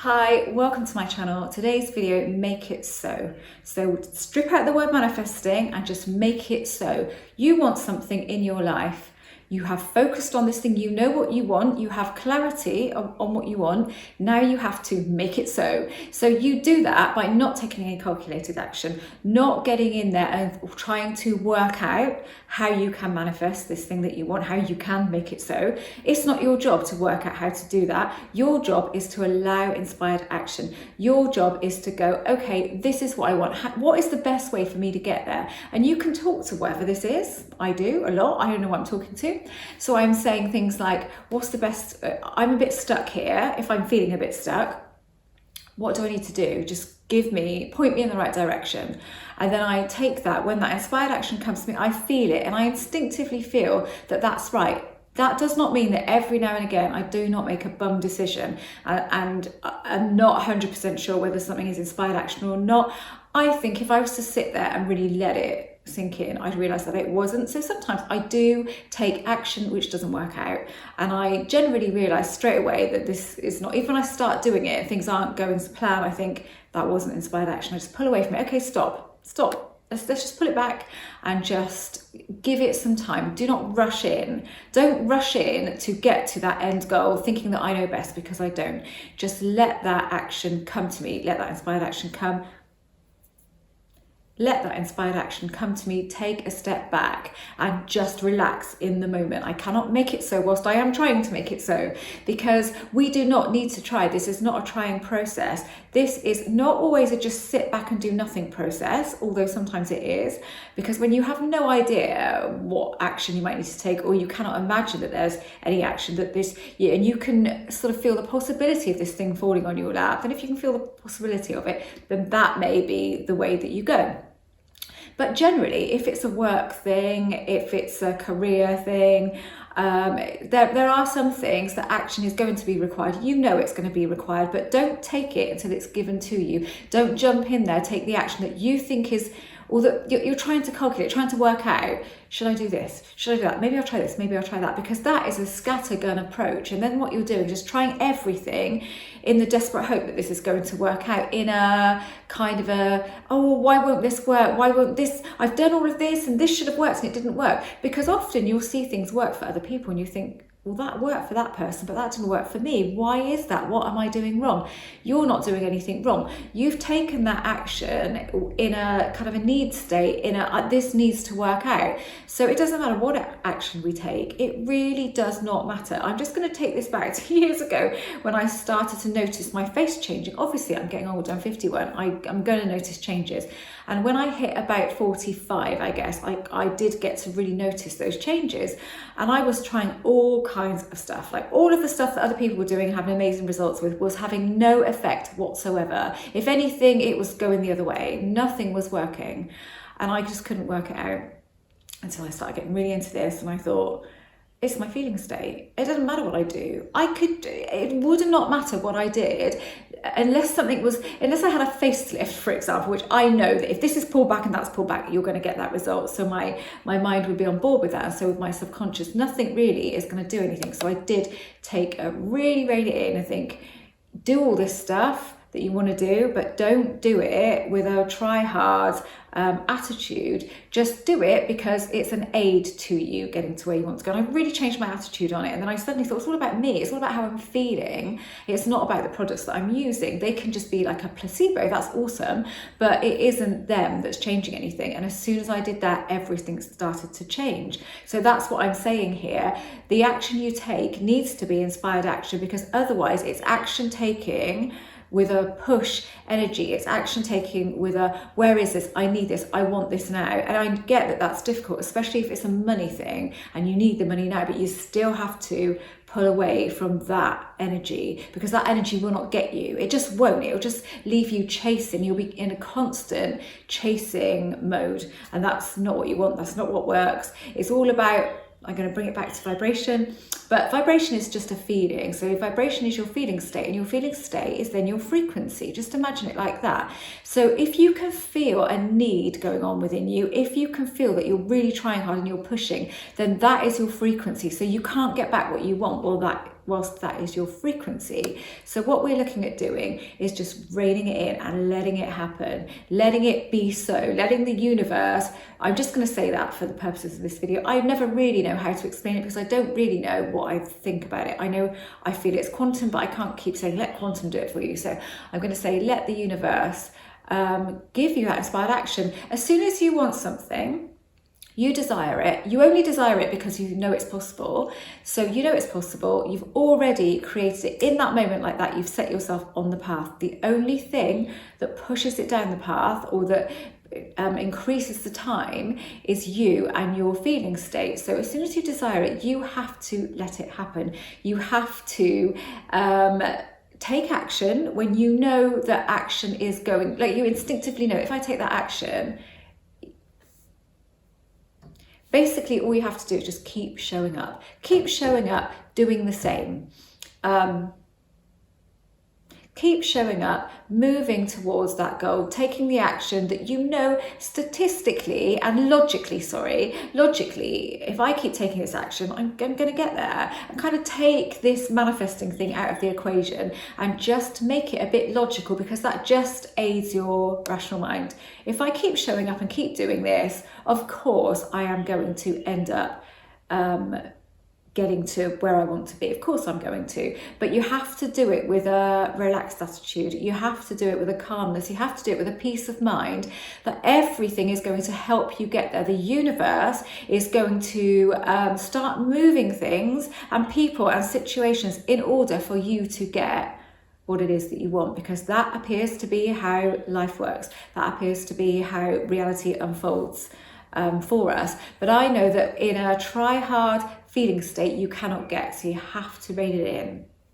Hi, welcome to my channel. Today's video, make it so. So strip out the word manifesting and just make it so. You want something in your life. You have focused on this thing, you know what you want, you have clarity on what you want. Now you have to make it so. So you do that by not taking any calculated action, not getting in there and trying to work out how you can manifest this thing that you want, how you can make it so. It's not your job to work out how to do that. Your job is to allow inspired action. Your job is to go, okay, this is what I want. What is the best way for me to get there? And you can talk to whatever this is. I do a lot. I don't know what I'm talking to. So I'm saying things like, what's the best, I'm a bit stuck here. If I'm feeling a bit stuck, what do I need to do? Just point me in the right direction. And then I take that, when that inspired action comes to me, I feel it and I instinctively feel that that's right. That does not mean that every now and again I do not make a bum decision and I'm not 100% sure whether something is inspired action or not. I think if I was to sit there and really let it sink in, I'd realise that it wasn't. So sometimes I do take action which doesn't work out, and I generally realise straight away that this is not, even when I start doing it, things aren't going to plan, I think that wasn't inspired action. I just pull away from it. Okay, stop. Let's just pull it back and just give it some time. Do not rush in. Don't rush in to get to that end goal thinking that I know best, because I don't. Just let that action come to me. Let that inspired action come. Let that inspired action come to me, take a step back and just relax in the moment. I cannot make it so whilst I am trying to make it so, because we do not need to try. This is not a trying process. This is not always a just sit back and do nothing process, although sometimes it is, because when you have no idea what action you might need to take, or you cannot imagine that there's any action that and you can sort of feel the possibility of this thing falling on your lap, then if you can feel the possibility of it, then that may be the way that you go. But generally, if it's a work thing, if it's a career thing, there are some things that action is going to be required. You know it's going to be required, but don't take it until it's given to you. Don't jump in there, take the action that you think is, or that you're trying to calculate, trying to work out, should I do this? Should I do that? Maybe I'll try this, maybe I'll try that, because that is a scattergun approach. And then what you're doing is just trying everything in the desperate hope that this is going to work out, in a kind of oh, why won't this work? Why won't this? I've done all of this and this should have worked and it didn't work. Because often you'll see things work for other people and you think, well, that worked for that person, but that didn't work for me. Why is that? What am I doing wrong? You're not doing anything wrong. You've taken that action in a kind of a need state, in a this needs to work out. So it doesn't matter what action we take. It really does not matter. I'm just going to take this back to years ago when I started to notice my face changing. Obviously, I'm getting older, I'm 51. I'm going to notice changes. And when I hit about 45, I guess, I did get to really notice those changes. And I was trying all kinds of stuff, like all of the stuff that other people were doing and having amazing results with was having no effect whatsoever. If anything, it was going the other way. Nothing was working. And I just couldn't work it out until I started getting really into this. And I thought, it's my feeling state. It doesn't matter what I do. It would not matter what I did unless I had a facelift, for example, which I know that if this is pulled back and that's pulled back, you're going to get that result. So my mind would be on board with that. And so with my subconscious, nothing really is going to do anything. So I did take a really rein it in and think, do all this stuff that you want to do, but don't do it with a try hard attitude. Just do it because it's an aid to you getting to where you want to go. And I really changed my attitude on it. And then I suddenly thought, it's all about me. It's all about how I'm feeling. It's not about the products that I'm using. They can just be like a placebo. That's awesome. But it isn't them that's changing anything. And as soon as I did that, everything started to change. So that's what I'm saying here. The action you take needs to be inspired action, because otherwise it's action taking with a push energy. It's action taking with a, where is this? I need this. I want this now. And I get that that's difficult, especially if it's a money thing and you need the money now, but you still have to pull away from that energy, because that energy will not get you. It just won't. It'll just leave you chasing. You'll be in a constant chasing mode. And that's not what you want. That's not what works. It's all about, I'm going to bring it back to vibration, but vibration is just a feeling. So vibration is your feeling state, and your feeling state is then your frequency. Just imagine it like that. So if you can feel a need going on within you, if you can feel that you're really trying hard and you're pushing, then that is your frequency. So you can't get back what you want. Well, that whilst that is your frequency. So what we're looking at doing is just reining it in and letting it happen, letting it be so, letting the universe, I'm just going to say that for the purposes of this video. I never really know how to explain it because I don't really know what I think about it. I know I feel it's quantum, but I can't keep saying let quantum do it for you. So I'm going to say let the universe give you that inspired action. As soon as you want something, you desire it, you only desire it because you know it's possible. So you know it's possible, you've already created it in that moment like that, you've set yourself on the path. The only thing that pushes it down the path or that increases the time is you and your feeling state. So as soon as you desire it, you have to let it happen. You have to take action when you know that action is going, like you instinctively know, if I take that action, basically all you have to do is just keep showing up, doing the same. Keep showing up, moving towards that goal, taking the action that you know statistically and logically, if I keep taking this action, I'm going to get there, and kind of take this manifesting thing out of the equation and just make it a bit logical, because that just aids your rational mind. If I keep showing up and keep doing this, of course I am going to end up getting to where I want to be. Of course I'm going to, but you have to do it with a relaxed attitude. You have to do it with a calmness. You have to do it with a peace of mind that everything is going to help you get there. The universe is going to start moving things and people and situations in order for you to get what it is that you want, because that appears to be how life works. That appears to be how reality unfolds for us. But I know that in a try hard feeling state you cannot get, so you have to rein it in.